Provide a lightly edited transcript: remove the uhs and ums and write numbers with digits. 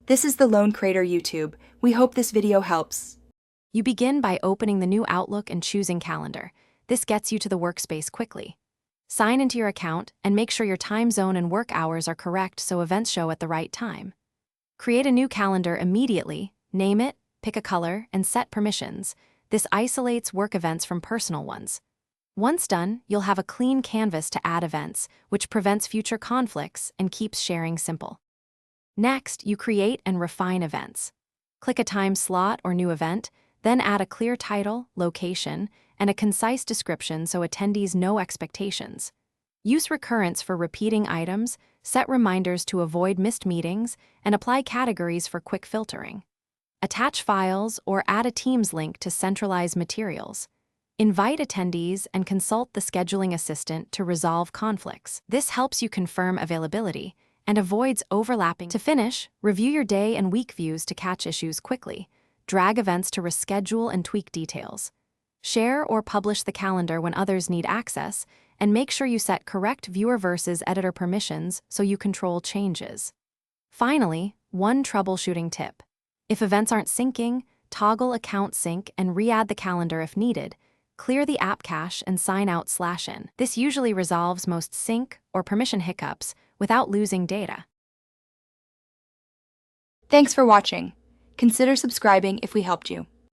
This is the Lone Creator YouTube. We hope this video helps. You begin by opening the new Outlook and choosing Calendar. This gets you to the workspace quickly. Sign into your account and make sure your time zone and work hours are correct so events show at the right time. Create a new calendar immediately, name it, pick a color, and set permissions. This isolates work events from personal ones. Once done, you'll have a clean canvas to add events, which prevents future conflicts and keeps sharing simple. Next, you create and refine events. Click a time slot or new event, then add a clear title, location, and a concise description so attendees know expectations. Use recurrence for repeating items, set reminders to avoid missed meetings, and apply categories for quick filtering. Attach files or add a Teams link to centralize materials. Invite attendees and consult the scheduling assistant to resolve conflicts. This helps you confirm availability and avoids overlapping. To finish, review your day and week views to catch issues quickly. Drag events to reschedule and tweak details. Share or publish the calendar when others need access, and make sure you set correct viewer versus editor permissions so you control changes. Finally, one troubleshooting tip. If events aren't syncing, toggle account sync and re-add the calendar if needed. Clear the app cache and sign out/in. This usually resolves most sync or permission hiccups without losing data. Thanks for watching. Consider subscribing if we helped you.